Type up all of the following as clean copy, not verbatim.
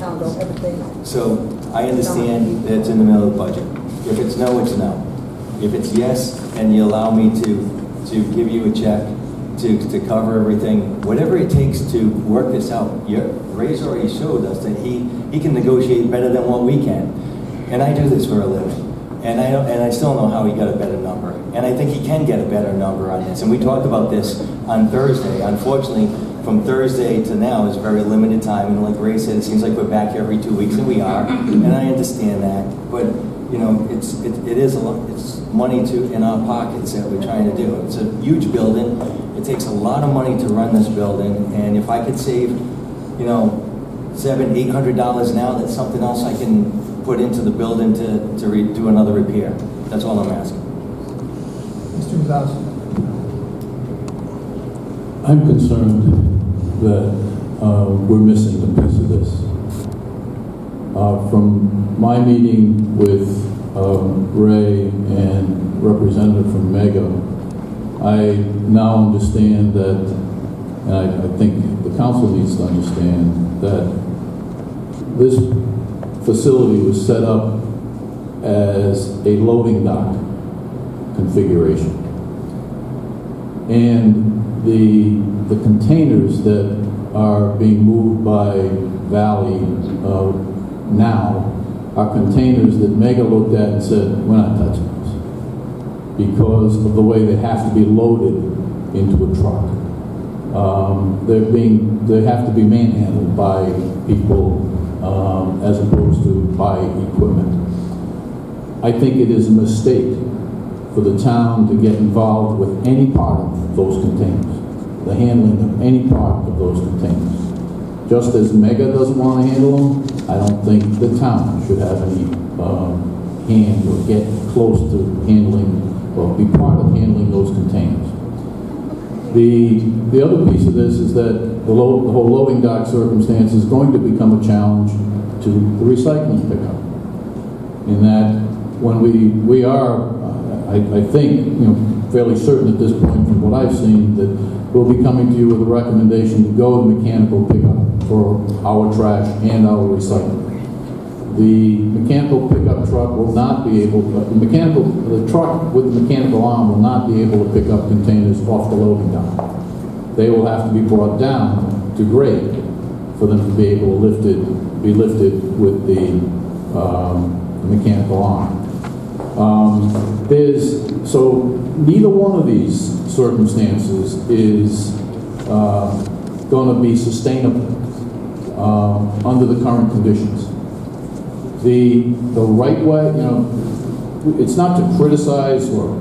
town don't ever pay no. So I understand that it's in the middle of the budget. If it's no, it's no. If it's yes, and you allow me to give you a check to cover everything, whatever it takes to work this out. Ray's already showed us that he can negotiate better than what we can. And I do this for a living. And I still don't know how he got a better number. And I think he can get a better number on this. And we talked about this on Thursday. Unfortunately, from Thursday to now is very limited time. And like Ray said, it seems like we're back here every 2 weeks, and we are. And I understand that. But you know, it is a lot. It's money in our pockets that we're trying to do. It's a huge building. It takes a lot of money to run this building. And if I could save, you know, $700-800 now, that's something else I can put into the building to do another repair. That's all I'm asking. Mr. Gonzalez. I'm concerned that we're missing a piece of this. From my meeting with Ray and representative from Mega, I now understand that, and I think the council needs to understand that this facility was set up as a loading dock configuration. And the containers that are being moved by Valley now are containers that Mega looked at and said, we're not touching those, because of the way they have to be loaded into a truck. They have to be manhandled by people as opposed to by equipment. I think it is a mistake for the town to get involved with any part of those containers, the handling of any part of those containers. Just as Mega doesn't want to handle them, I don't think the town should have any hand or get close to handling or be part of handling those containers. The other piece of this is that the whole loading dock circumstance is going to become a challenge to the recycling pickup. In that, when we are, I think, you know, fairly certain at this point from what I've seen, that we'll be coming to you with a recommendation to go to mechanical pickup for our trash and our recycling. The mechanical pickup truck will not be able to, the truck with the mechanical arm will not be able to pick up containers off the loading dock. They will have to be brought down to grade for them to be able to be lifted with the mechanical arm. So neither one of these circumstances is going to be sustainable under the current conditions. The right way, you know, it's not to criticize or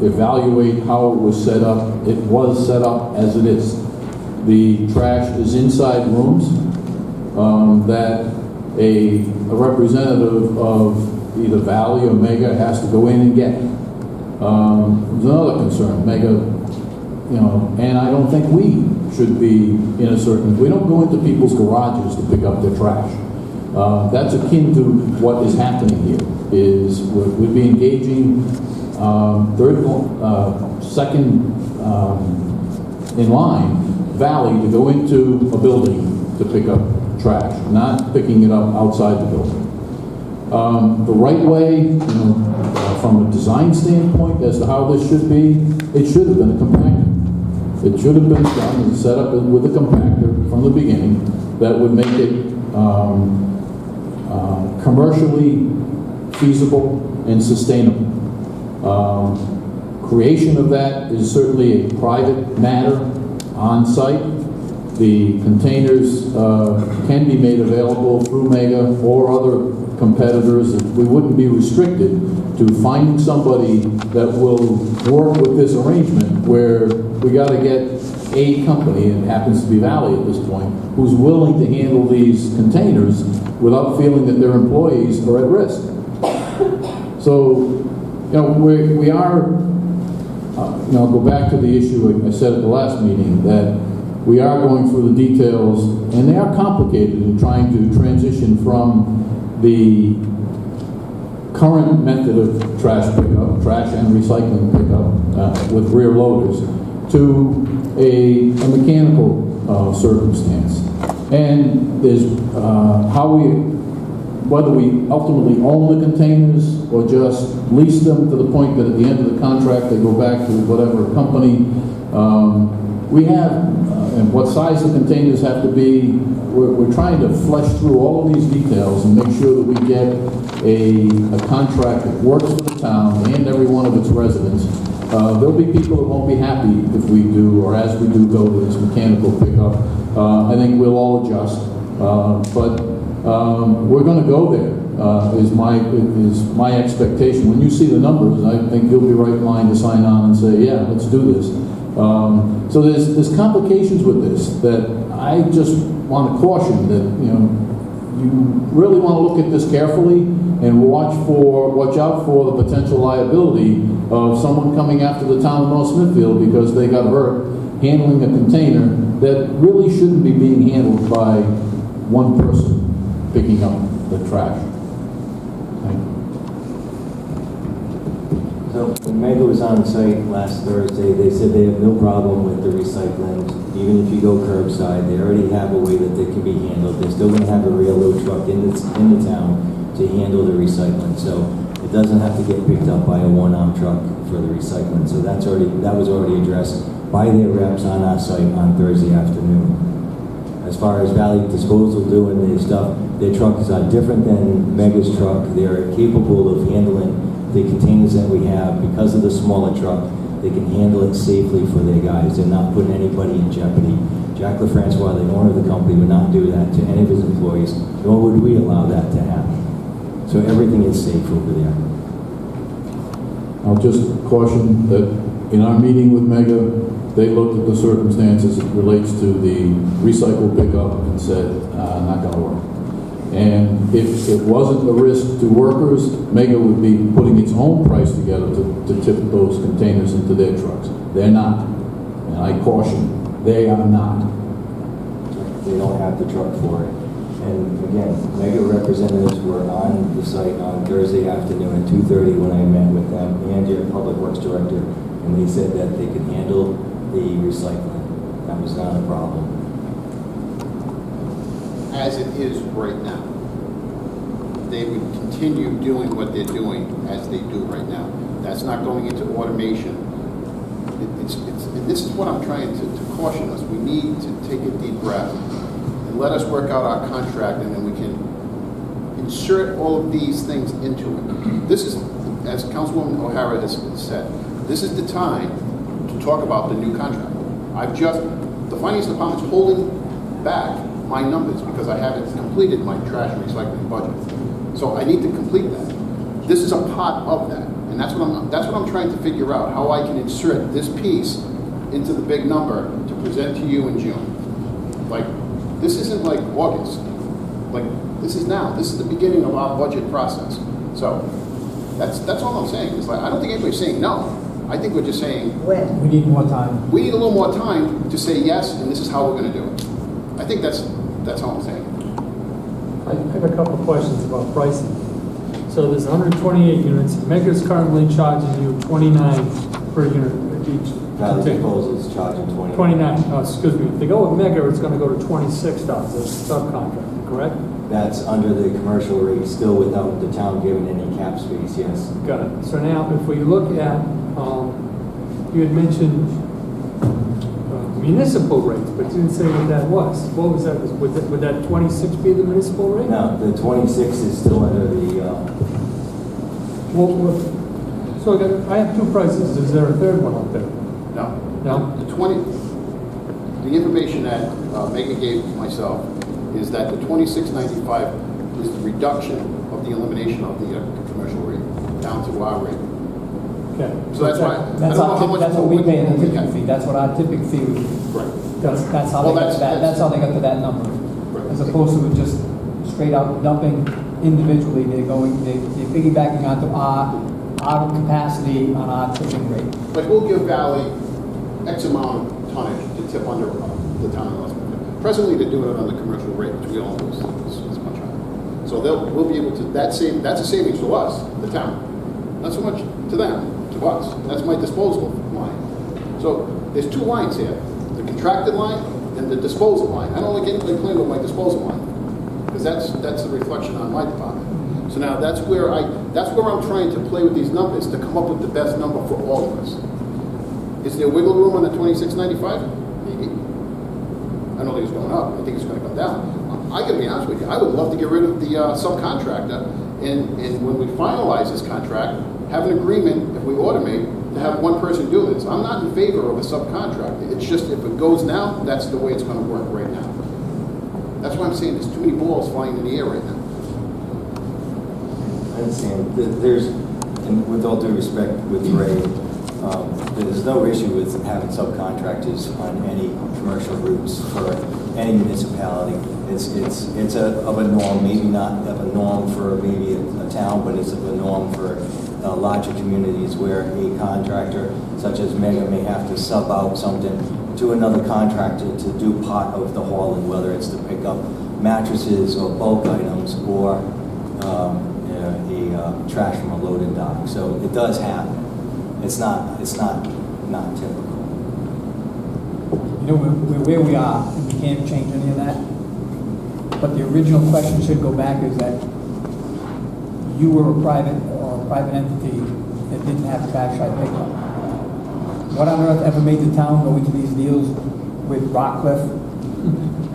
evaluate how it was set up. It was set up as it is. The trash is inside rooms that a representative of either Valley or Mega has to go in and get. There's another concern, Mega, you know, and I don't think we should be in a certain, we don't go into people's garages to pick up their trash. That's akin to what is happening here, is we'd be engaging second in line, Valley, to go into a building to pick up trash, not picking it up outside the building. The right way, you know, from a design standpoint as to how this should be, it should have been a compactor. It should have been done and set up with a compactor from the beginning that would make it commercially feasible and sustainable. Creation of that is certainly a private matter on site. The containers can be made available through Mega or other competitors. We wouldn't be restricted to finding somebody that will work with this arrangement where we got to get a company, and it happens to be Valley at this point, who's willing to handle these containers without feeling that their employees are at risk. So, you know, we are, you know, I'll go back to the issue I said at the last meeting, that we are going through the details, and they are complicated in trying to transition from the current method of trash pickup, trash and recycling pickup with rear loaders, to a mechanical circumstance. And there's whether we ultimately own the containers or just lease them to the point that at the end of the contract they go back to whatever company. We have, and what size the containers have to be, we're trying to flesh through all of these details and make sure that we get a contract that works for the town and every one of its residents. There'll be people that won't be happy if we do, or as we do go to this mechanical pickup. I think we'll all adjust, but we're going to go there. Is my expectation. When you see the numbers, I think you'll be right in line to sign on and say, yeah, let's do this. So there's complications with this that I just want to caution that, you really want to look at this carefully and watch out for the potential liability of someone coming after the town of North Smithfield because they got hurt handling a container that really shouldn't be being handled by one person picking up the trash. Thank you. So when Mega was on site last Thursday, they said they have no problem with the recycling. Even if you go curbside, they already have a way that they can be handled. They're still going to have a real load truck in the town to handle the recycling. So it doesn't have to get picked up by a one-arm truck for the recycling. So that was already addressed by their reps on our site on Thursday afternoon. As far as Valley Disposal doing their stuff, their trucks are different than Mega's truck. They're capable of handling the containers that we have. Because of the smaller truck, they can handle it safely for their guys. They're not putting anybody in jeopardy. Jack LaFrancois, the owner of the company, would not do that to any of his employees, nor would we allow that to happen. So everything is safe over there. I'll just caution that in our meeting with Mega, they looked at the circumstances as it relates to the recycle pickup and said, not going to work. And if it wasn't a risk to workers, Mega would be putting its own price together to tip those containers into their trucks. They're not. And I caution, they are not. They don't have the truck for it. And again, Mega representatives were on the site on Thursday afternoon at 2:30 when I met with them and your public works director, and they said that they could handle the recycling. That was not a problem. As it is right now, they would continue doing what they're doing as they do right now. That's not going into automation. And this is what I'm trying to caution us. We need to take a deep breath and let us work out our contract, and then we can insert all of these things into it. This is, as Councilwoman O'Hara has said, this is the time to talk about the new contract. The Finance Department's holding back my numbers because I haven't completed my trash and recycling budget. So I need to complete that. This is a part of that. And that's what I'm trying to figure out, how I can insert this piece into the big number to present to you in June. Like, this isn't like August. Like, this is now. This is the beginning of our budget process. So that's all I'm saying. It's like, I don't think anybody's saying no. I think we're just saying, When? We need more time. we need a little more time to say yes, and this is how we're going to do it. I think that's all I'm saying. I have a couple of questions about pricing. So there's 128 units. Mega's currently charging you 29 per unit each. Valley container. Disposal is charging 20. 29, excuse me. If they go with Mega, it's going to go to $26 as a subcontract, correct? That's under the commercial rate, still without the town giving any cap space, yes. Got it. So now, if we look at, you had mentioned municipal rates, but you didn't say what that was. What was that? Would that 26 be the municipal rate? No, the 26 is still under the, So I have two prices. Is there a third one up there? No. No? The information that Megan gave myself is that the $26.95 is the reduction of the elimination of the commercial rate down to our rate. Okay. So that's why. That's what we pay in the tipping fee. That's what our tipping fee would be. Right. That's how they got to that. That's how they got to that number. Right. As opposed to just straight out dumping individually. They're piggybacking onto our capacity on our tipping rate. But we'll give Valley X amount of tonnage to tip under the town of North Smithfield. Presently, they're doing it on the commercial rate, which we all know is much higher. So we'll be able to, that's a savings to us, the town. Not so much to them, to us. That's my disposal line. So there's two lines here. The contracted line and the disposal line. I don't like anybody playing with my disposal line, because that's a reflection on my department. So now that's where I'm trying to play with these numbers to come up with the best number for all of us. Is there wiggle room on the 2695? Maybe. I don't think it's going up. I think it's going to come down. I got to be honest with you. I would love to get rid of the subcontractor, and when we finalize this contract, have an agreement, if we automate, to have one person do this. I'm not in favor of a subcontractor. It's just if it goes now, that's the way it's going to work right now. That's why I'm saying there's too many balls flying in the air right now. I understand. There's, and with all due respect with Ray, there's no issue with having subcontractors on any commercial routes for any municipality. It's of a norm, maybe not of a norm for maybe a town, but it's of a norm for larger communities where a contractor such as Mega may have to sub out something to another contractor to do part of the hauling, whether it's to pick up mattresses or bulk items or trash from a loading dock. So it does happen. It's not typical. You know, we're where we are, and we can't change any of that. But the original question should go back is that you were a private entity that didn't have trash site pickup. What on earth ever made the town go into these deals with Rockcliffe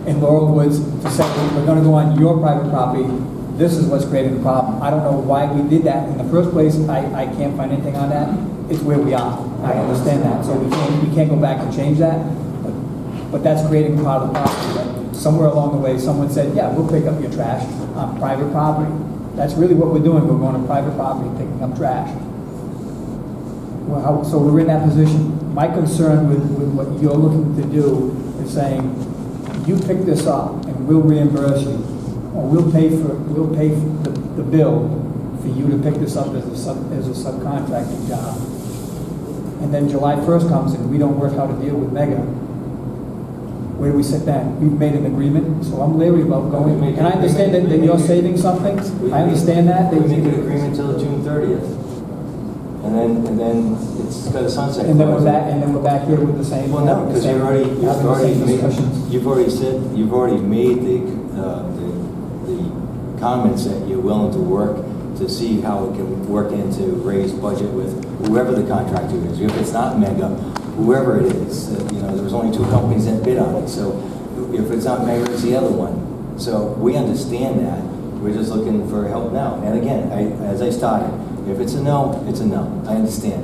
and Laurel Woods to say, we're gonna go on your private property, this is what's creating the problem. I don't know why we did that in the first place. I can't find anything on that. It's where we are. I understand that. So we can't go back and change that. But that's creating part of the problem. That somewhere along the way, someone said, yeah, we'll pick up your trash on private property. That's really what we're doing. We're going to private property, picking up trash. Well, so we're in that position. My concern with what you're looking to do is saying, you pick this up and we'll reimburse you, or we'll pay for the bill for you to pick this up as a subcontracting job. And then July 1st comes and we don't work out a deal with Mega. Where do we sit then? We've made an agreement, so I'm leery about going. And I understand that you're saving something. I understand that. We make an agreement till June 30th. And then it's got a sunset. And then we're back here with the same. Well, no, because you've already made the comments that you're willing to work to see how it can work into Ray's budget with whoever the contractor is. If it's not Mega, whoever it is, there was only 2 companies that bid on it. So if it's not Mega, it's the other one. So we understand that. We're just looking for help now. And again, as I started, if it's a no, it's a no. I understand.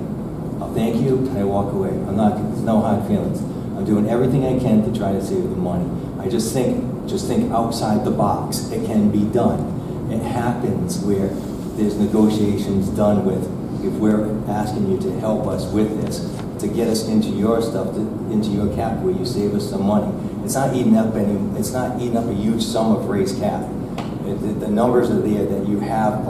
I'll thank you, and I walk away. There's no hard feelings. I'm doing everything I can to try to save the money. I just think outside the box. It can be done. It happens where there's negotiations done with, if we're asking you to help us with this, to get us into your stuff, into your cap where you save us some money. It's not eating up a huge sum of Ray's cap. The numbers are there that you have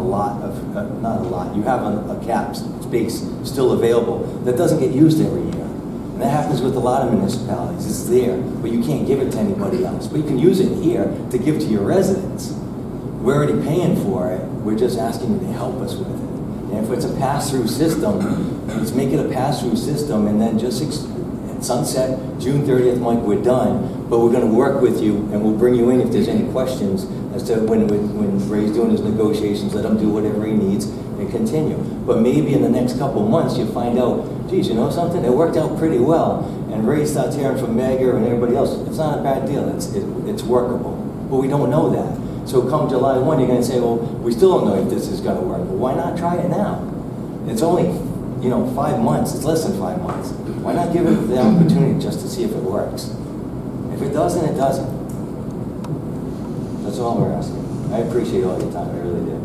you have a cap space still available that doesn't get used every year. And that happens with a lot of municipalities. It's there, but you can't give it to anybody else. But you can use it here to give to your residents. We're already paying for it. We're just asking you to help us with it. And if it's a pass-through system, let's make it a pass-through system and then just sunset, June 30th, Mike, we're done. But we're going to work with you and we'll bring you in if there's any questions as to when Ray's doing his negotiations, let him do whatever he needs and continue. But maybe in the next couple of months you find out, geez, you know something? It worked out pretty well. And Ray starts hearing from Mega and everybody else. It's not a bad deal. It's workable. But we don't know that. So come July 1, you're going to say, well, we still don't know if this is going to work. Well, why not try it now? It's only, 5 months. It's less than 5 months. Why not give it the opportunity just to see if it works? If it doesn't, it doesn't. That's all we're asking. I appreciate all your time. I really do.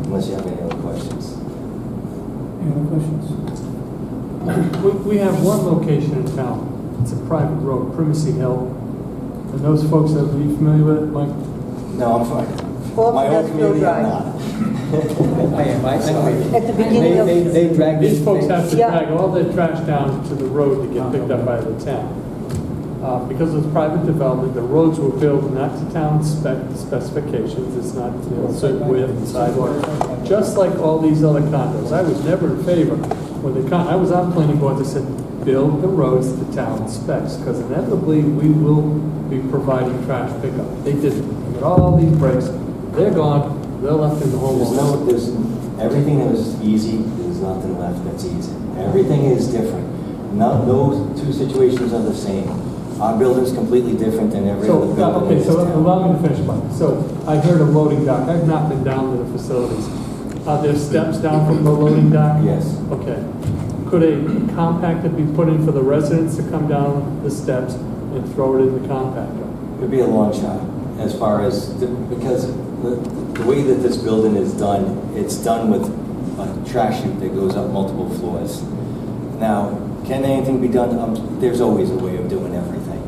Unless you have any other questions. Any other questions? We have one location in town. It's a private road, Primacy Hill. And those folks that are you familiar with it, Mike? No, I'm fine. Off My own Smithfield community, I'm Drive. not. At the beginning of... They drag These folks have to Yeah. drag all their trash down to the road to get picked up by the town. Because it's private development, the roads were built not to town specifications. It's not certain width and sidewalk. Just like all these other condos. I was never in favor. When I was on planning boards, I said, build the roads to town specs, because inevitably we will be providing trash pickup. They didn't. With all these breaks, they're gone, they're left in the homeowners. Everything that was easy, there's nothing left that's easy. Everything is different. No two situations are the same. Our building's completely different than every So, other building in okay, this so town. allow me to finish, Mike. So I heard a loading dock. I've not been down to the facilities. Are there steps down from the loading dock? Yes. Okay. Could a compactor be put in for the residents to come down the steps and throw it in the compactor? It'd be a long shot as far as, because the way that this building is done, it's done with a trash chute that goes up multiple floors. Now, can anything be done? There's always a way of doing everything.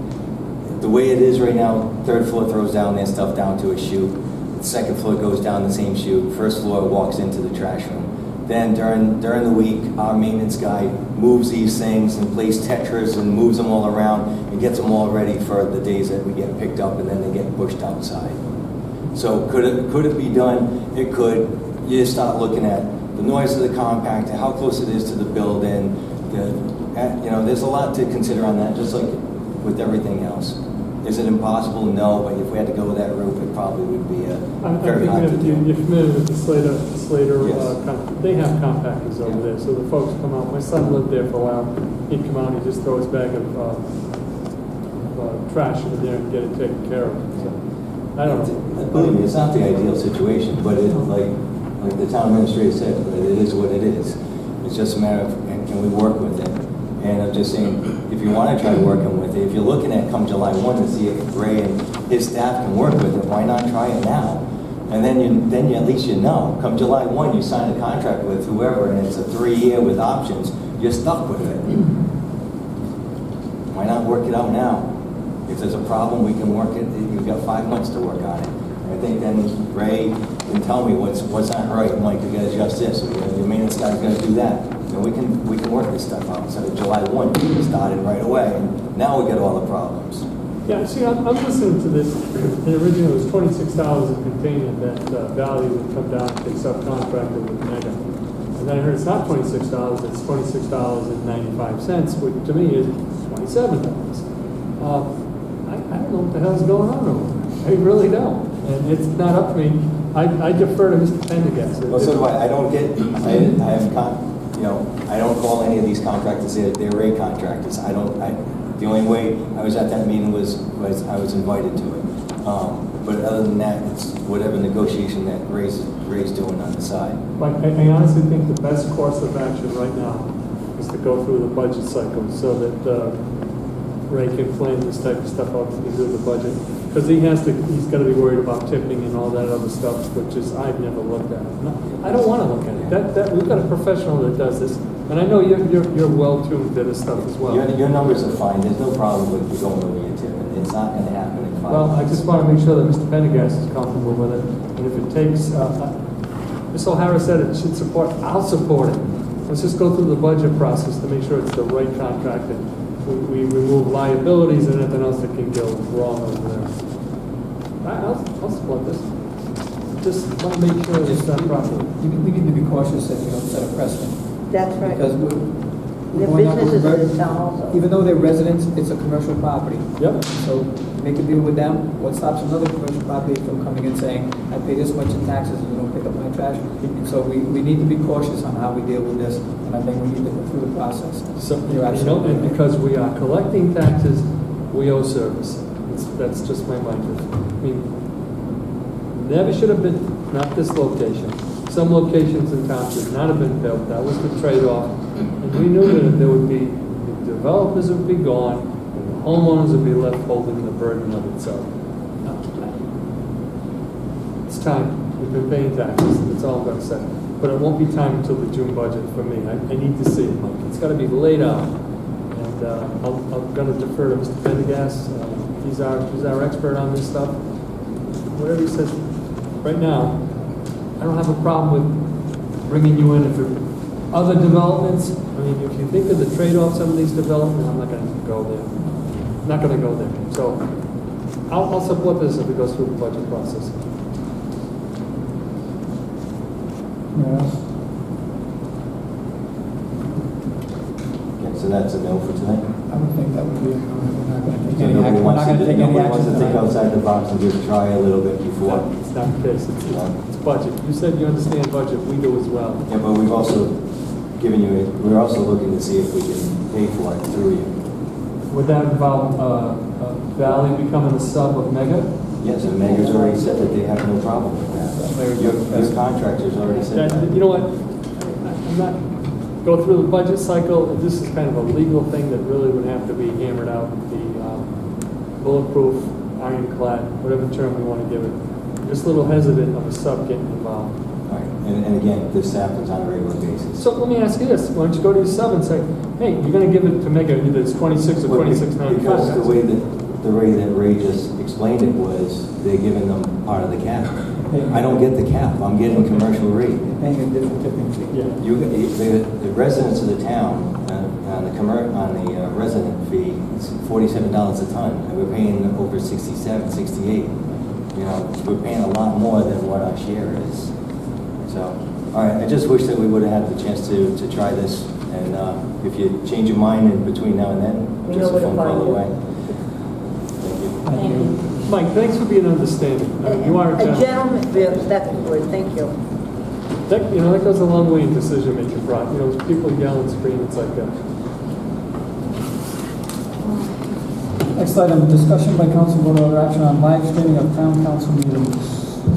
The way it is right now, third floor throws down their stuff down to a chute. The second floor goes down the same chute. First floor walks into the trash room. Then during the week, our maintenance guy moves these things and plays Tetris and moves them all around and gets them all ready for the days that we get picked up and then they get pushed outside. So could it be done? It could. You just start looking at the noise of the compactor, how close it is to the building. There's a lot to consider on that, just like with everything else. Is it impossible? No, but if we had to go that route, it probably would be very hard to do. You're familiar with the Slater, Yes. they have compactors over there, so the folks come out. My son lived there for a while. He'd come out, he'd just throw his bag of trash in there and get it taken care of. So, I don't know. Believe me, it's not the ideal situation, but like the town administrator said, it is what it is. It's just a matter of, can we work with it? And I'm just saying, if you want to try working with it, if you're looking at come July 1 to see if Ray and his staff can work with it, why not try it now? And then you at least you know. Come July 1, you sign a contract with whoever, and it's a 3-year with options. You're stuck with it. Why not work it out now? If there's a problem, we can work it. You've got 5 months to work on it. I think then Ray can tell me what's not right. I'm like, you got to adjust this. Your maintenance guy's got to do that. And we can work this stuff out instead of July 1. We started right away. And now we get all the problems. Yeah, see, I'm listening to this, and originally it was $26 a container that Valley would come down and take subcontracted with Mega. And then I heard it's not $26, it's $26.95, which to me is $27. I don't know what the hell's going on over there. I really don't. And it's not up to me. I defer to Mr. Pendergast. Well, so do I. I don't get, I don't call any of these contractors, they're Ray contractors. The only way I was at that meeting was I was invited to it. But other than that, it's whatever negotiation that Ray's doing on the side. But I honestly think the best course of action right now is to go through the budget cycle so that Ray can plan this type of stuff out to do the budget. Because he's got to be worried about tipping and all that other stuff, which is, I've never looked at. No, I don't want to look at it. We've got a professional that does this. And I know you're well-tuned to this stuff as well. Your numbers are fine. There's no problem with you going over your tip. It's not going to happen in 5 Well, I months. just want to make sure that Mr. Pendergast is comfortable with it. And if it takes, Ms. O'Hara said it should support, I'll support it. Let's just go through the budget process to make sure it's the right contract and we remove liabilities and anything else that can go wrong over there. I'll support this. Just want to make sure it's done properly. We need to be cautious that we don't set a precedent. That's right. Because Their we're not businesses going in town also. even though they're residents, it's a commercial property. Yep. So make a deal with them. What stops another commercial property from coming and saying, I pay this much in taxes and you don't pick up my trash? And so we need to be cautious on how we deal with this, and I think we need to go through the process. So, You're absolutely and right. because we are collecting taxes, we owe service. That's just my mindset. I mean, never should have been, not this location. Some locations in town should not have been built. That was the trade-off. And we knew that there would be, the developers would be gone, and the homeowners would be left holding the burden of it. So, it's time. We've been paying taxes. That's all I'm going to say. But it won't be time until the June budget for me. I need to see it, Mike. It's got to be laid out. And I'm going to defer to Mr. Pendergast. He's our expert on this stuff. Whatever he says. Right now, I don't have a problem with bringing you in if there other developments. I mean, if you think of the trade-offs of these developments, I'm not going to go there. I'm not going to go there. So I'll support this if it goes through the budget process. Yes. so that's a no for tonight? I would think that would be, we're not gonna take So any nobody action, we're wants not to, gonna take any nobody action wants to think tonight. outside the box and just try a little bit before? It's not the case, it's budget. You said you understand budget, we do as well. Yeah, but we've also given you, we're also looking to see if we can pay for it through you. Would that involve Valley becoming a sub of Mega? Yes, and Mega's already said that they have no problem with that. Your contractor's already said that. You know what, I'm not, go through the budget cycle, this is kind of a legal thing that really would have to be hammered out, the bulletproof, ironclad, whatever term we want to give it. Just a little hesitant of a sub getting involved. All right, and again, this happens on a regular basis. So let me ask you this, why don't you go to your sub and say, hey, you're gonna give it to Mega, either it's 26 or Well, 26.95. Because the way that Ray just explained it was, they're giving them part of the cap. I don't get the cap, I'm getting commercial rate. Paying a different tipping fee. Yeah. The residents of the town, on the resident fee, it's $47 a ton, and we're paying over 67, 68. You know, we're paying a lot more than what our share is. So, all right, I just wish that we would have had the chance to try this, and if you change your mind in between now and then, We just know a where to phone find call you. away. Thank you. Thank you. Mike, thanks for being understanding. You are a A gentleman. gentleman, yeah, that's the word, thank you. That, you know, that goes a long way in decision-making, Brock. You know, people yell and scream, it's like that. Next item, discussion by council vote or action on live streaming of town council meetings.